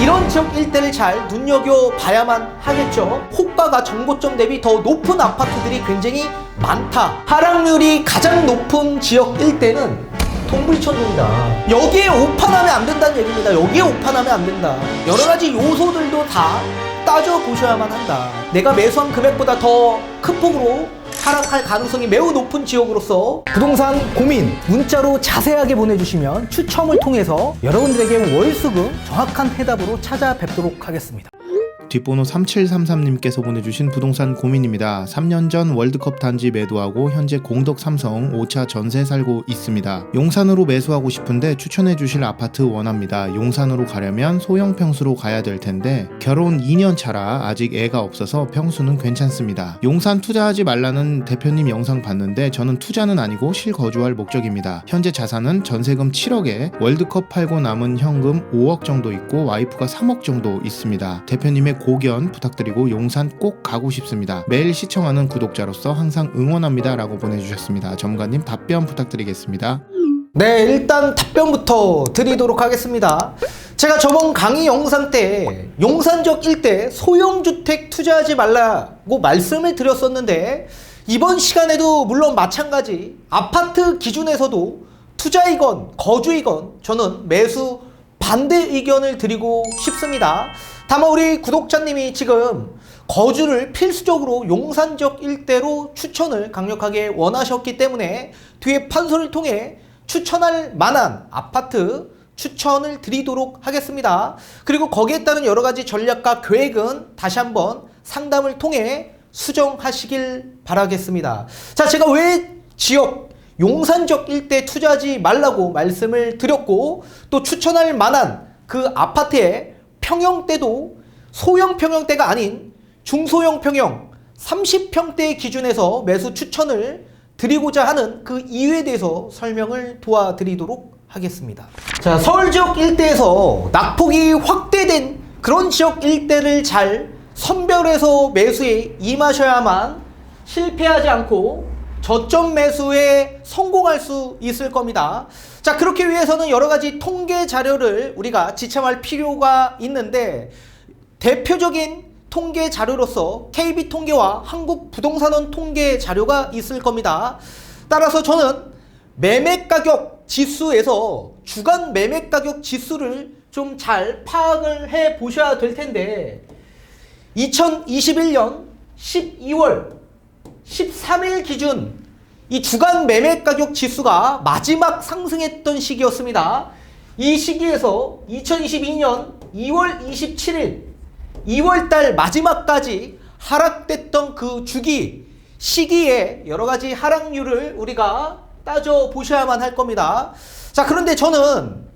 이런 지역 일대를 잘 눈여겨봐야만 하겠죠. 호가가 정고점 대비 더 높은 아파트들이 굉장히 많다. 하락률이 가장 높은 지역 일대는 동부이천동이다. 여기에 오판하면 안 된다는 얘기입니다. 여기에 오판하면 안 된다. 여러 가지 요소들도 다 따져보셔야만 한다. 내가 매수한 금액보다 더 큰 폭으로 하락할 가능성이 매우 높은 지역으로서 부동산 고민 문자로 자세하게 보내주시면 추첨을 통해서 여러분들에게 월수금 정확한 해답으로 찾아뵙도록 하겠습니다. 뒷번호 3733님께서 보내주신 부동산 고민입니다. 3년 전 월드컵 단지 매도하고 현재 공덕 삼성 5차 전세 살고 있습니다. 용산으로 매수하고 싶은데 추천해 주실 아파트 원합니다. 용산으로 가려면 소형 평수로 가야 될 텐데 결혼 2년 차라 아직 애가 없어서 평수는 괜찮습니다. 용산 투자하지 말라는 대표님 영상 봤는데 저는 투자는 아니고 실거주할 목적입니다. 현재 자산은 전세금 7억에 월드컵 팔고 남은 현금 5억 정도 있고 와이프가 3억 정도 있습니다. 대표님의 고견 부탁드리고 용산 꼭 가고 싶습니다. 매일 시청하는 구독자로서 항상 응원합니다 라고 보내주셨습니다. 전문가님 답변 부탁드리겠습니다. 네, 일단 답변부터 드리도록 하겠습니다. 제가 저번 강의 영상 때 용산적 일대 소형주택 투자하지 말라고 말씀을 드렸었는데 이번 시간에도 물론 마찬가지 아파트 기준에서도 투자이건 거주이건 저는 매수 반대 의견을 드리고 싶습니다. 다만 우리 구독자님이 지금 거주를 필수적으로 용산적 일대로 추천을 강력하게 원하셨기 때문에 뒤에 판서를 통해 추천할 만한 아파트 추천을 드리도록 하겠습니다. 그리고 거기에 따른 여러 가지 전략과 계획은 다시 한번 상담을 통해 수정하시길 바라겠습니다. 자, 제가 왜 지역 용산적 일대 투자하지 말라고 말씀을 드렸고 또 추천할 만한 그 아파트의 평형대도 소형 평형대가 아닌 중소형 평형 30평대 기준에서 매수 추천을 드리고자 하는 그 이유에 대해서 설명을 도와드리도록 하겠습니다. 자, 서울 지역 일대에서 낙폭이 확대된 그런 지역 일대를 잘 선별해서 매수에 임하셔야만 실패하지 않고 저점 매수에 성공할 수 있을 겁니다. 자, 그렇게 위해서는 여러 가지 통계 자료를 우리가 지참할 필요가 있는데 대표적인 통계 자료로서 KB통계와 한국부동산원 통계 자료가 있을 겁니다. 따라서 저는 매매가격 지수에서 주간 매매가격 지수를 좀 잘 파악을 해 보셔야 될 텐데 2021년 12월 13일 기준 이 주간 매매가격 지수가 마지막 상승했던 시기였습니다. 이 시기에서 2022년 2월 27일 2월달 마지막까지 하락됐던 그 주기 시기에 여러가지 하락률을 우리가 따져보셔야만 할 겁니다. 자, 그런데 저는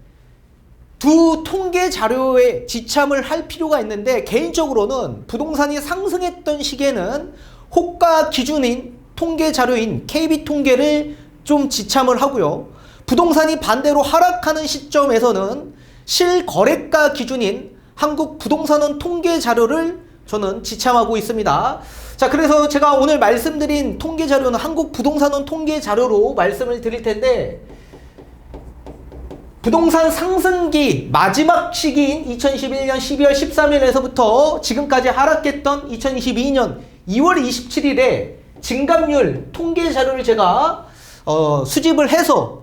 두 통계 자료에 지참을 할 필요가 있는데 개인적으로는 부동산이 상승했던 시기에는 호가 기준인 통계 자료인 KB통계를 좀 지참을 하고요. 부동산이 반대로 하락하는 시점에서는 실거래가 기준인 한국부동산원 통계 자료를 저는 지참하고 있습니다. 자, 그래서 제가 오늘 말씀드린 통계 자료는 한국부동산원 통계 자료로 말씀을 드릴 텐데 부동산 상승기 마지막 시기인 2021년 12월 13일에서부터 지금까지 하락했던 2022년 2월 27일에 증감률 통계 자료를 제가 수집을 해서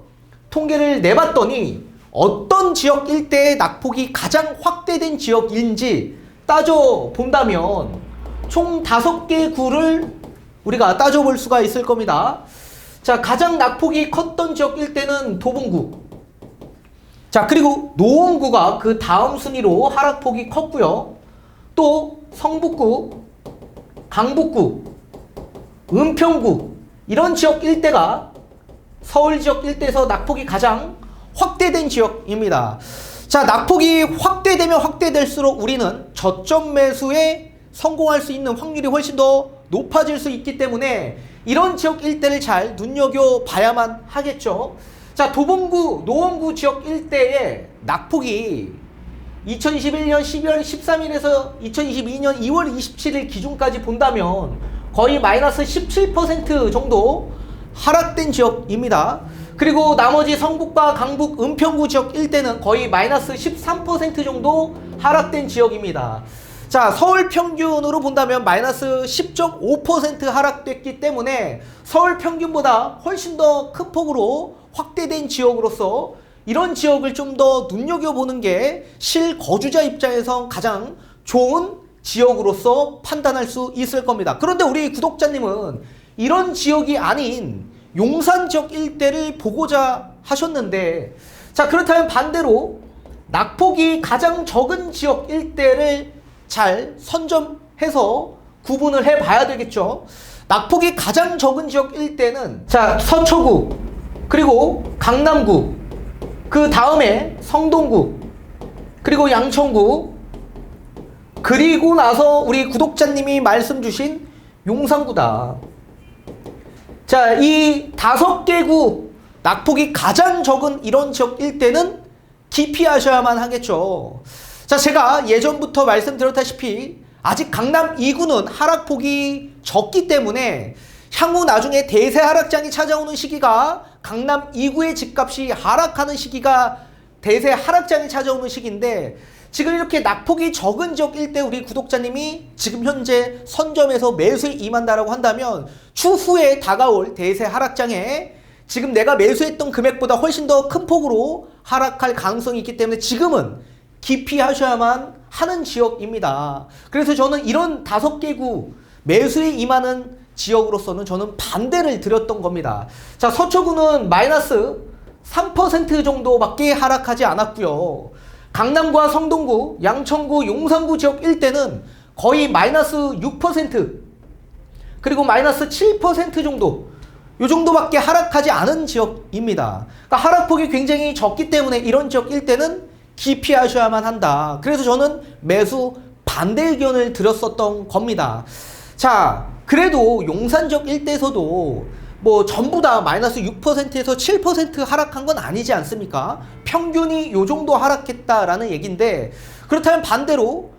통계를 내봤더니 어떤 지역 일대의 낙폭이 가장 확대된 지역인지 따져본다면 총 5개의 구를 우리가 따져볼 수가 있을 겁니다. 자, 가장 낙폭이 컸던 지역 일대는 도봉구. 자, 그리고 노원구가 그 다음 순위로 하락폭이 컸고요. 또 성북구, 강북구, 은평구 이런 지역 일대가 서울 지역 일대에서 낙폭이 가장 확대된 지역입니다. 자, 낙폭이 확대되면 확대될수록 우리는 저점 매수에 성공할 수 있는 확률이 훨씬 더 높아질 수 있기 때문에 이런 지역 일대를 잘 눈여겨봐야만 하겠죠. 자, 도봉구, 노원구 지역 일대의 낙폭이 2021년 12월 13일에서 2022년 2월 27일 기준까지 본다면 거의 마이너스 17% 정도 하락된 지역입니다. 그리고 나머지 성북과 강북 은평구 지역 일대는 거의 마이너스 13% 정도 하락된 지역입니다. 자, 서울 평균으로 본다면 마이너스 10.5% 하락됐기 때문에 서울 평균보다 훨씬 더 큰 폭으로 확대된 지역으로서 이런 지역을 좀 더 눈여겨보는 게 실거주자 입장에서 가장 좋은 지역으로서 판단할 수 있을 겁니다. 그런데 우리 구독자님은 이런 지역이 아닌 용산 지역 일대를 보고자 하셨는데, 자, 그렇다면 반대로 낙폭이 가장 적은 지역 일대를 잘 선점해서 구분을 해 봐야 되겠죠. 낙폭이 가장 적은 지역 일대는 자, 서초구, 그리고 강남구, 그 다음에 성동구, 그리고 양천구, 그리고 나서 우리 구독자님이 말씀 주신 용산구다. 자, 이 5개 구 낙폭이 가장 적은 이런 지역 일대는 기피하셔야만 하겠죠. 자, 제가 예전부터 말씀드렸다시피 아직 강남 2구는 하락폭이 적기 때문에 향후 나중에 대세 하락장이 찾아오는 시기가 강남 2구의 집값이 하락하는 시기가 대세 하락장이 찾아오는 시기인데, 지금 이렇게 낙폭이 적은 지역 일대 우리 구독자님이 지금 현재 선점해서 매수에 임한다라고 한다면 추후에 다가올 대세 하락장에 지금 내가 매수했던 금액보다 훨씬 더 큰 폭으로 하락할 가능성이 있기 때문에 지금은 기피하셔야만 하는 지역입니다. 그래서 저는 이런 5개 구 매수에 임하는 지역으로서는 저는 반대를 드렸던 겁니다. 자, 서초구는 마이너스 3% 정도밖에 하락하지 않았고요. 강남구와 성동구, 양천구, 용산구 지역 일대는 거의 마이너스 6%, 그리고 마이너스 7% 정도, 이 정도밖에 하락하지 않은 지역입니다. 그러니까 하락폭이 굉장히 적기 때문에 이런 지역 일대는 기피하셔야만 한다. 그래서 저는 매수 반대 의견을 드렸었던 겁니다. 자, 그래도 용산 지역 일대에서도 뭐 전부 다 마이너스 6%에서 7% 하락한 건 아니지 않습니까? 평균이 요 정도 하락했다라는 얘기인데, 그렇다면 반대로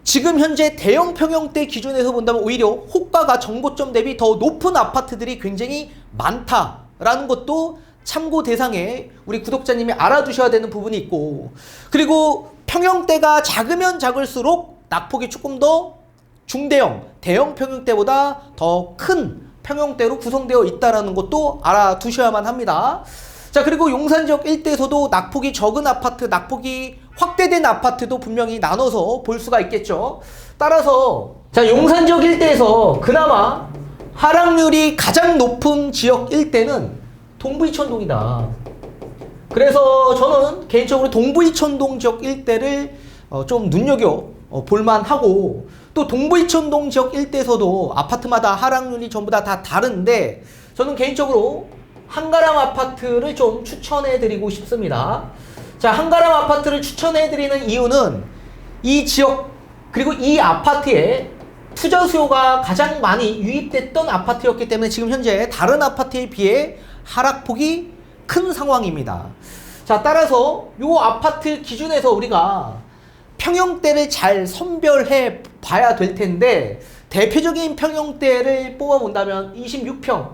지금 현재 대형 평형대 기준에서 본다면 오히려 호가가 정고점 대비 더 높은 아파트들이 굉장히 많다라는 것도 참고 대상에 우리 구독자님이 알아두셔야 되는 부분이 있고, 그리고 평형대가 작으면 작을수록 낙폭이 조금 더 중대형, 대형 평형대보다 더 큰 평형대로 구성되어 있다는 것도 알아두셔야만 합니다. 자, 그리고 용산 지역 일대에서도 낙폭이 적은 아파트, 낙폭이 확대된 아파트도 분명히 나눠서 볼 수가 있겠죠. 따라서 자, 용산 지역 일대에서 그나마 하락률이 가장 높은 지역 일대는 동부이천동이다. 그래서 저는 개인적으로 동부이천동 지역 일대를 좀 눈여겨 볼만하고, 또 동부이천동 지역 일대에서도 아파트마다 하락률이 전부 다 다른데 저는 개인적으로 한가람 아파트를 좀 추천해 드리고 싶습니다. 자, 한가람 아파트를 추천해 드리는 이유는 이 지역 그리고 이 아파트에 투자 수요가 가장 많이 유입됐던 아파트였기 때문에 지금 현재 다른 아파트에 비해 하락폭이 큰 상황입니다. 자, 따라서 이 아파트 기준에서 우리가 평형대를 잘 선별해 봐야 될 텐데, 대표적인 평형대를 뽑아 본다면 26평,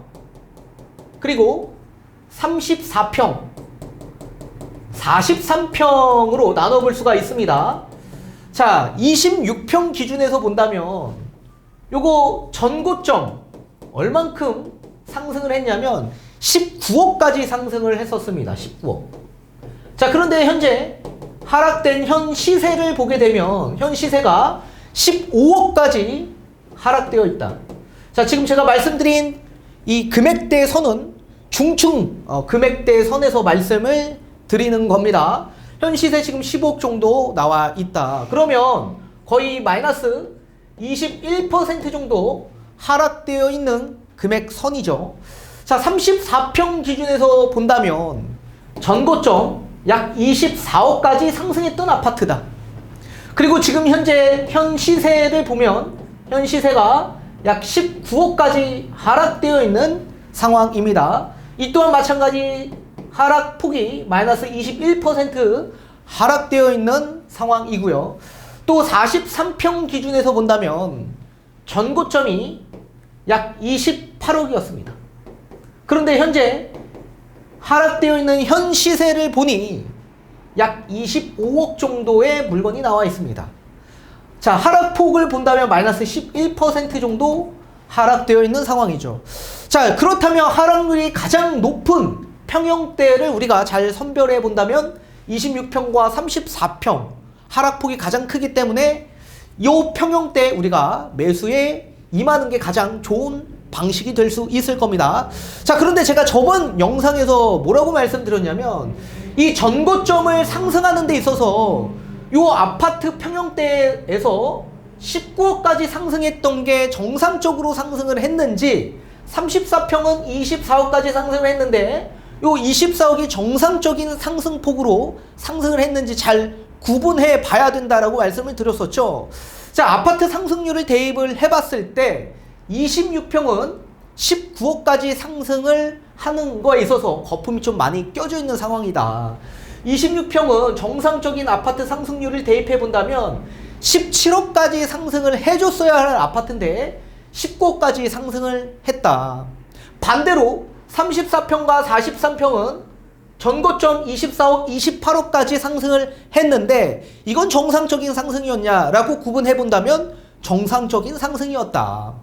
그리고 34평, 43평으로 나눠볼 수가 있습니다. 자, 26평 기준에서 본다면 요거 전고점 얼만큼 상승을 했냐면 19억까지 상승을 했었습니다. 19억. 자, 그런데 현재 하락된 현 시세를 보게 되면 현 시세가 15억까지 하락되어 있다. 자, 지금 제가 말씀드린 이 금액대 선은 중층 금액대 선에서 말씀을 드리는 겁니다. 현 시세 지금 15억 정도 나와 있다. 그러면 거의 마이너스 21% 정도 하락되어 있는 금액 선이죠. 자, 34평 기준에서 본다면 전고점 약 24억까지 상승했던 아파트다. 그리고 지금 현재 현 시세를 보면 현 시세가 약 19억까지 하락되어 있는 상황입니다. 이 또한 마찬가지 하락폭이 마이너스 21% 하락되어 있는 상황이고요. 또 43평 기준에서 본다면 전고점이 약 28억이었습니다. 그런데 현재 하락되어 있는 현 시세를 보니 약 25억 정도의 물건이 나와 있습니다. 자, 하락폭을 본다면 마이너스 11% 정도 하락되어 있는 상황이죠. 자, 그렇다면 하락률이 가장 높은 평형대를 우리가 잘 선별해 본다면 26평과 34평 하락폭이 가장 크기 때문에 이 평형대 우리가 매수에 임하는 게 가장 좋은 방식이 될 수 있을 겁니다. 자, 그런데 제가 저번 영상에서 뭐라고 말씀드렸냐면 이 전고점을 상승하는 데 있어서 이 아파트 평형대에서 19억까지 상승했던 게 정상적으로 상승을 했는지 34평은 24억까지 상승을 했는데 요 24억이 정상적인 상승폭으로 상승을 했는지 잘 구분해 봐야 된다라고 말씀을 드렸었죠. 자, 아파트 상승률을 대입을 해봤을 때 26평은 19억까지 상승을 하는 거에 있어서 거품이 좀 많이 껴져 있는 상황이다. 26평은 정상적인 아파트 상승률을 대입해 본다면 17억까지 상승을 해줬어야 할 아파트인데 19억까지 상승을 했다. 반대로 34평과 43평은 전고점 24억, 28억까지 상승을 했는데 이건 정상적인 상승이었냐라고 구분해 본다면 정상적인 상승이었다.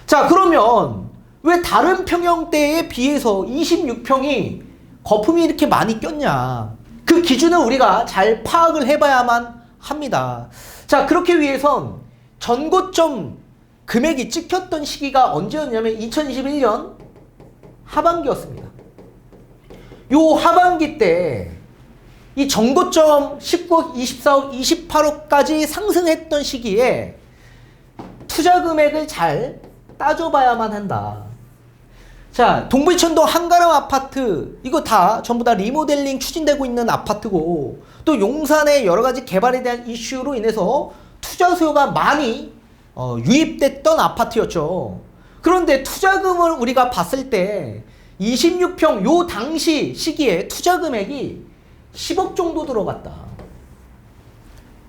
자, 그러면 왜 다른 평형대에 비해서 26평이 거품이 이렇게 많이 꼈냐? 그 기준을 우리가 잘 파악을 해봐야만 합니다. 자, 그렇게 위해선 전고점 금액이 찍혔던 시기가 언제였냐면 2021년 하반기였습니다. 요 하반기 때 이 전고점 19억, 24억, 28억까지 상승했던 시기에 투자 금액을 잘 따져봐야만 한다. 자, 동부이천동 한가람 아파트 이거 다 전부 다 리모델링 추진되고 있는 아파트고 또 용산의 여러 가지 개발에 대한 이슈로 인해서 투자 수요가 많이 유입됐던 아파트였죠. 그런데 투자금을 우리가 봤을 때 26평 요 당시 시기에 투자 금액이 10억 정도 들어갔다.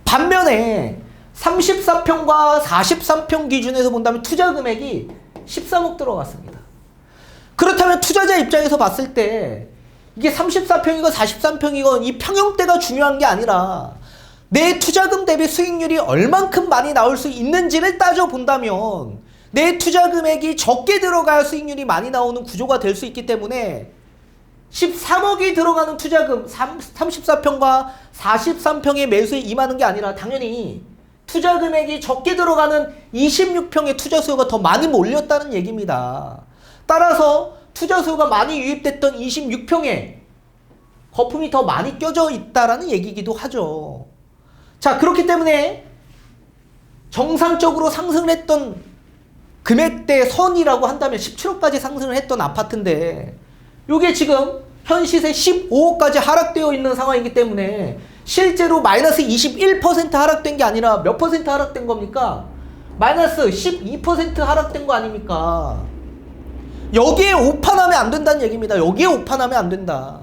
반면에 34평과 43평 기준에서 본다면 투자 금액이 13억 들어갔습니다. 그렇다면 투자자 입장에서 봤을 때 이게 34평이고 43평이고 이 평형대가 중요한 게 아니라 내 투자금 대비 수익률이 얼만큼 많이 나올 수 있는지를 따져본다면 내 투자 금액이 적게 들어가야 수익률이 많이 나오는 구조가 될 수 있기 때문에 13억이 들어가는 투자금 34평과 43평의 매수에 임하는 게 아니라 당연히 투자 금액이 적게 들어가는 26평의 투자 수요가 더 많이 몰렸다는 얘기입니다. 따라서 투자 수요가 많이 유입됐던 26평에 거품이 더 많이 껴져 있다라는 얘기이기도 하죠. 자, 그렇기 때문에 정상적으로 상승을 했던 금액대 선이라고 한다면 17억까지 상승을 했던 아파트인데 요게 지금 현 시세 15억까지 하락되어 있는 상황이기 때문에 실제로 마이너스 21% 하락된 게 아니라 몇 퍼센트 하락된 겁니까? 마이너스 12% 하락된 거 아닙니까? 여기에 오판하면 안 된다는 얘기입니다. 여기에 오판하면 안 된다.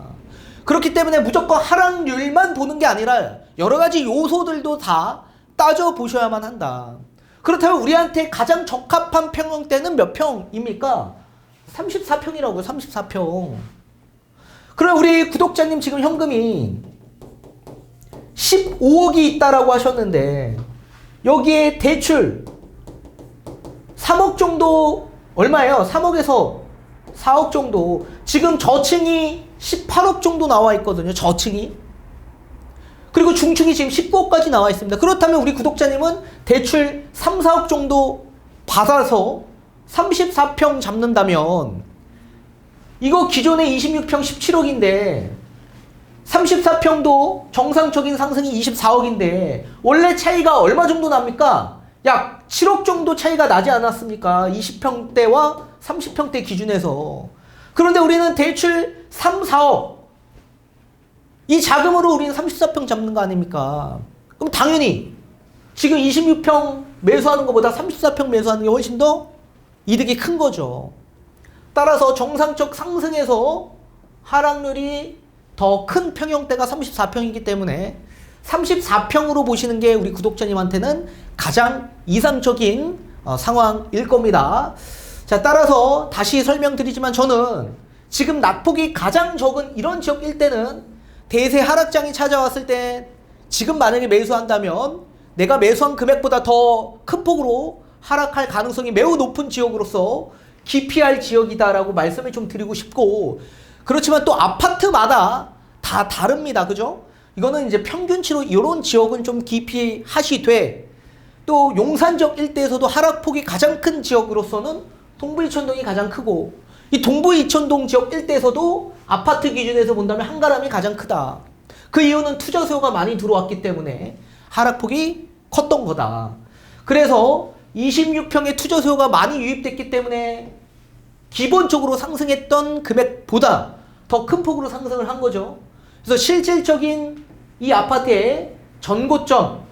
그렇기 때문에 무조건 하락률만 보는 게 아니라 여러 가지 요소들도 다 따져보셔야만 한다. 그렇다면 우리한테 가장 적합한 평형대는 몇 평입니까? 34평이라고요. 34평. 그럼 우리 구독자님 지금 현금이 15억이 있다라고 하셨는데 여기에 대출 3억 정도 얼마예요? 3억에서 4억 정도. 지금 저층이 18억 정도 나와 있거든요. 저층이. 그리고 중층이 지금 19억까지 나와 있습니다. 그렇다면 우리 구독자님은 대출 3, 4억 정도 받아서 34평 잡는다면 이거 기존에 26평 17억인데 34평도 정상적인 상승이 24억인데 원래 차이가 얼마 정도 납니까? 약 7억 정도 차이가 나지 않았습니까? 20평대와 30평대 기준에서. 그런데 우리는 대출 3, 4억 이 자금으로 우리는 34평 잡는 거 아닙니까? 그럼 당연히 지금 26평 매수하는 것보다 34평 매수하는 게 훨씬 더 이득이 큰 거죠. 따라서 정상적 상승에서 하락률이 더 큰 평형대가 34평이기 때문에 34평으로 보시는 게 우리 구독자님한테는 가장 이상적인 상황일 겁니다. 자, 따라서 다시 설명드리지만 저는 지금 낙폭이 가장 적은 이런 지역 일대는 대세 하락장이 찾아왔을 때 지금 만약에 매수한다면 내가 매수한 금액보다 더 큰 폭으로 하락할 가능성이 매우 높은 지역으로서 기피할 지역이다라고 말씀을 좀 드리고 싶고, 그렇지만 또 아파트마다 다 다릅니다. 그죠? 이거는 이제 평균치로 이런 지역은 좀 기피하시되, 또 용산 지역 일대에서도 하락폭이 가장 큰 지역으로서는 동부이천동이 가장 크고, 이 동부이천동 지역 일대에서도 아파트 기준에서 본다면 한가람이 가장 크다. 그 이유는 투자 수요가 많이 들어왔기 때문에 하락폭이 컸던 거다. 그래서 26평의 투자 수요가 많이 유입됐기 때문에 기본적으로 상승했던 금액보다 더 큰 폭으로 상승을 한 거죠. 그래서 실질적인 이 아파트의 전고점,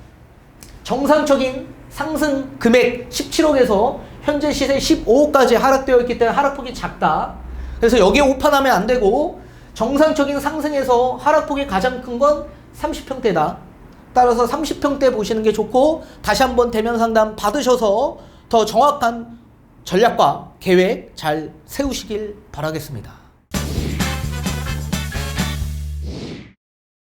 정상적인 상승 금액 17억에서 현재 시세 15억까지 하락되어 있기 때문에 하락폭이 작다. 그래서 여기에 오판하면 안 되고, 정상적인 상승에서 하락폭이 가장 큰 건 30평대다. 따라서 30평대 보시는 게 좋고, 다시 한번 대면 상담 받으셔서 더 정확한 전략과 계획 잘 세우시길 바라겠습니다.